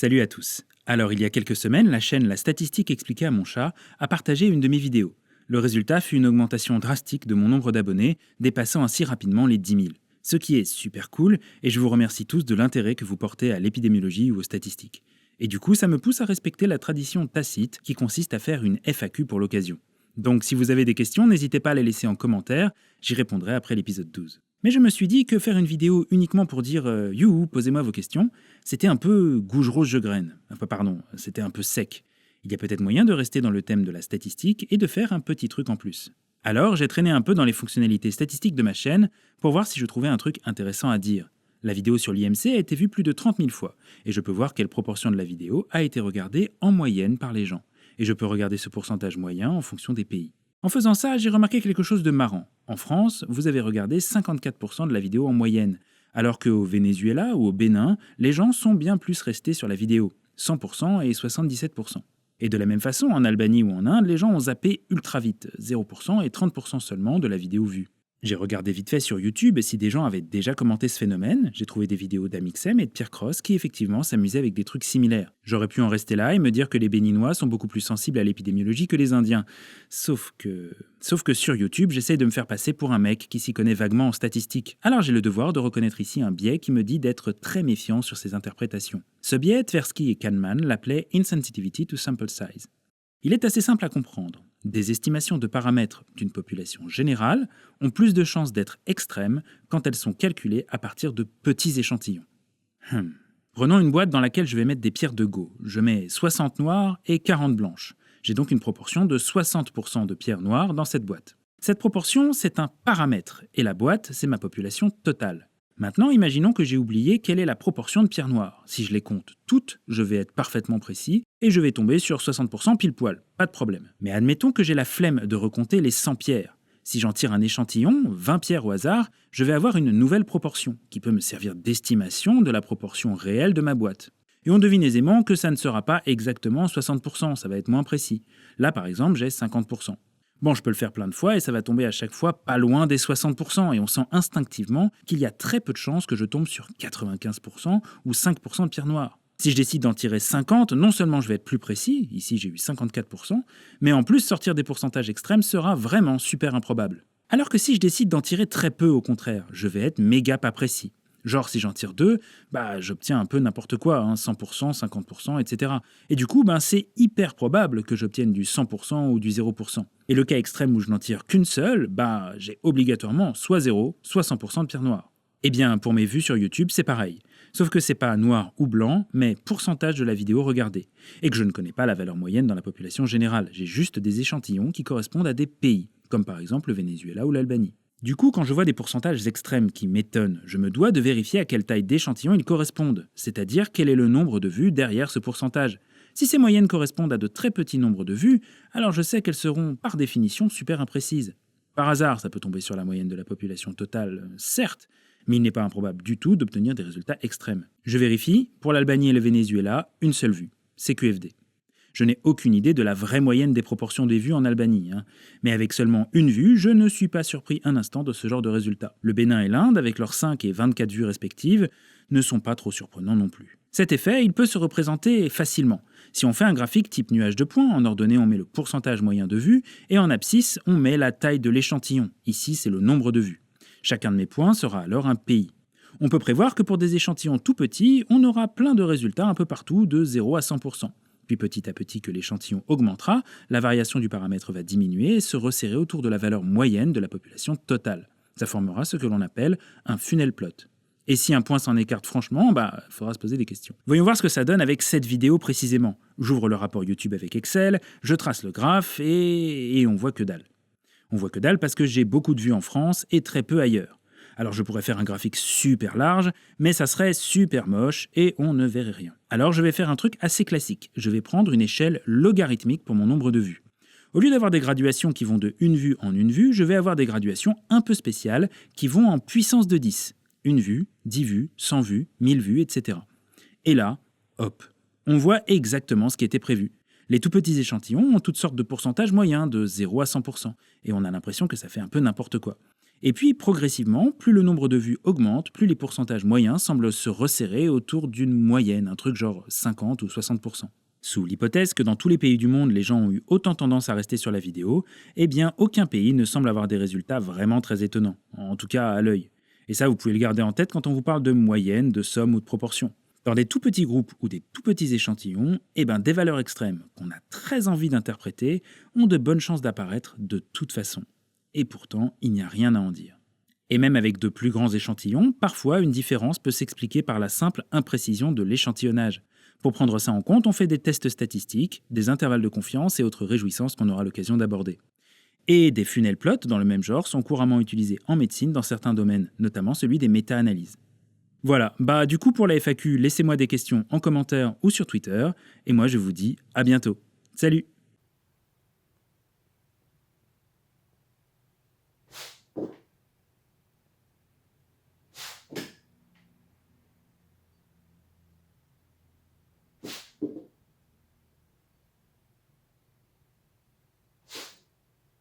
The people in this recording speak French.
Salut à tous. Alors, il y a quelques semaines, la chaîne La Statistique expliquée à mon chat a partagé une de mes vidéos. Le résultat fut une augmentation drastique de mon nombre d'abonnés, dépassant ainsi rapidement les 10 000. Ce qui est super cool, et je vous remercie tous de l'intérêt que vous portez à l'épidémiologie ou aux statistiques. Et du coup, ça me pousse à respecter la tradition tacite qui consiste à faire une FAQ pour l'occasion. Donc, si vous avez des questions, n'hésitez pas à les laisser en commentaire, j'y répondrai après l'épisode 12. Mais je me suis dit que faire une vidéo uniquement pour dire « Youhou, posez-moi vos questions », c'était un peu gouge rose je graine. Enfin, pardon, c'était un peu sec. Il y a peut-être moyen de rester dans le thème de la statistique et de faire un petit truc en plus. Alors, j'ai traîné un peu dans les fonctionnalités statistiques de ma chaîne pour voir si je trouvais un truc intéressant à dire. La vidéo sur l'IMC a été vue plus de 30 000 fois, et je peux voir quelle proportion de la vidéo a été regardée en moyenne par les gens. Et je peux regarder ce pourcentage moyen en fonction des pays. En faisant ça, j'ai remarqué quelque chose de marrant. En France, vous avez regardé 54% de la vidéo en moyenne, alors qu'au Venezuela ou au Bénin, les gens sont bien plus restés sur la vidéo, 100% et 77%. Et de la même façon, en Albanie ou en Inde, les gens ont zappé ultra vite, 0% et 30% seulement de la vidéo vue. J'ai regardé vite fait sur YouTube si des gens avaient déjà commenté ce phénomène. J'ai trouvé des vidéos d'Amixem et de Pierre Cross qui effectivement s'amusaient avec des trucs similaires. J'aurais pu en rester là et me dire que les Béninois sont beaucoup plus sensibles à l'épidémiologie que les Indiens. Sauf que sur YouTube, j'essaye de me faire passer pour un mec qui s'y connaît vaguement en statistiques. Alors j'ai le devoir de reconnaître ici un biais qui me dit d'être très méfiant sur ses interprétations. Ce biais, Tversky et Kahneman l'appelaient « insensitivity to sample size ». Il est assez simple à comprendre. Des estimations de paramètres d'une population générale ont plus de chances d'être extrêmes quand elles sont calculées à partir de petits échantillons. Prenons une boîte dans laquelle je vais mettre des pierres de Go. Je mets 60 noires et 40 blanches. J'ai donc une proportion de 60% de pierres noires dans cette boîte. Cette proportion, c'est un paramètre, et la boîte, c'est ma population totale. Maintenant, imaginons que j'ai oublié quelle est la proportion de pierres noires. Si je les compte toutes, je vais être parfaitement précis et je vais tomber sur 60% pile poil, pas de problème. Mais admettons que j'ai la flemme de recompter les 100 pierres. Si j'en tire un échantillon, 20 pierres au hasard, je vais avoir une nouvelle proportion qui peut me servir d'estimation de la proportion réelle de ma boîte. Et on devine aisément que ça ne sera pas exactement 60%, ça va être moins précis. Là, par exemple, j'ai 50%. Bon, je peux le faire plein de fois et ça va tomber à chaque fois pas loin des 60%, et on sent instinctivement qu'il y a très peu de chances que je tombe sur 95% ou 5% de pierres noires. Si je décide d'en tirer 50, non seulement je vais être plus précis, ici j'ai eu 54%, mais en plus sortir des pourcentages extrêmes sera vraiment super improbable. Alors que si je décide d'en tirer très peu au contraire, je vais être méga pas précis. Genre, si j'en tire 2, j'obtiens un peu n'importe quoi, 100%, 50%, etc. Et du coup, c'est hyper probable que j'obtienne du 100% ou du 0%. Et le cas extrême où je n'en tire qu'une seule, j'ai obligatoirement soit 0, soit 100% de pierre noire. Eh bien, pour mes vues sur YouTube, c'est pareil. Sauf que c'est pas noir ou blanc, mais pourcentage de la vidéo regardée. Et que je ne connais pas la valeur moyenne dans la population générale. J'ai juste des échantillons qui correspondent à des pays, comme par exemple le Venezuela ou l'Albanie. Du coup, quand je vois des pourcentages extrêmes qui m'étonnent, je me dois de vérifier à quelle taille d'échantillon ils correspondent, c'est-à-dire quel est le nombre de vues derrière ce pourcentage. Si ces moyennes correspondent à de très petits nombres de vues, alors je sais qu'elles seront par définition super imprécises. Par hasard, ça peut tomber sur la moyenne de la population totale, certes, mais il n'est pas improbable du tout d'obtenir des résultats extrêmes. Je vérifie, pour l'Albanie et le Venezuela, une seule vue, CQFD. Je n'ai aucune idée de la vraie moyenne des proportions des vues en Albanie. Mais avec seulement une vue, je ne suis pas surpris un instant de ce genre de résultat. Le Bénin et l'Inde, avec leurs 5 et 24 vues respectives, ne sont pas trop surprenants non plus. Cet effet, il peut se représenter facilement. Si on fait un graphique type nuage de points, en ordonnée on met le pourcentage moyen de vues, et en abscisse on met la taille de l'échantillon. Ici c'est le nombre de vues. Chacun de mes points sera alors un pays. On peut prévoir que pour des échantillons tout petits, on aura plein de résultats un peu partout de 0 à 100%. Puis petit à petit que l'échantillon augmentera, la variation du paramètre va diminuer et se resserrer autour de la valeur moyenne de la population totale. Ça formera ce que l'on appelle un funnel plot. Et si un point s'en écarte franchement, il faudra se poser des questions. Voyons voir ce que ça donne avec cette vidéo précisément. J'ouvre le rapport YouTube avec Excel, je trace le graphe et on voit que dalle. On voit que dalle parce que j'ai beaucoup de vues en France et très peu ailleurs. Alors je pourrais faire un graphique super large, mais ça serait super moche et on ne verrait rien. Alors je vais faire un truc assez classique. Je vais prendre une échelle logarithmique pour mon nombre de vues. Au lieu d'avoir des graduations qui vont de une vue en une vue, je vais avoir des graduations un peu spéciales qui vont en puissance de 10. Une vue, 10 vues, 100 vues, 1000 vues, etc. Et là, hop, on voit exactement ce qui était prévu. Les tout petits échantillons ont toutes sortes de pourcentages moyens, de 0 à 100%, et on a l'impression que ça fait un peu n'importe quoi. Et puis, progressivement, plus le nombre de vues augmente, plus les pourcentages moyens semblent se resserrer autour d'une moyenne, un truc genre 50 ou 60%. Sous l'hypothèse que dans tous les pays du monde, les gens ont eu autant tendance à rester sur la vidéo, eh bien, aucun pays ne semble avoir des résultats vraiment très étonnants, en tout cas à l'œil. Et ça, vous pouvez le garder en tête quand on vous parle de moyenne, de somme ou de proportion. Dans des tout petits groupes ou des tout petits échantillons, eh ben, des valeurs extrêmes qu'on a très envie d'interpréter ont de bonnes chances d'apparaître de toute façon. Et pourtant, il n'y a rien à en dire. Et même avec de plus grands échantillons, parfois une différence peut s'expliquer par la simple imprécision de l'échantillonnage. Pour prendre ça en compte, on fait des tests statistiques, des intervalles de confiance et autres réjouissances qu'on aura l'occasion d'aborder. Et des funnel plots dans le même genre sont couramment utilisés en médecine dans certains domaines, notamment celui des méta-analyses. Voilà, du coup pour la FAQ, laissez-moi des questions en commentaire ou sur Twitter, et moi je vous dis à bientôt. Salut!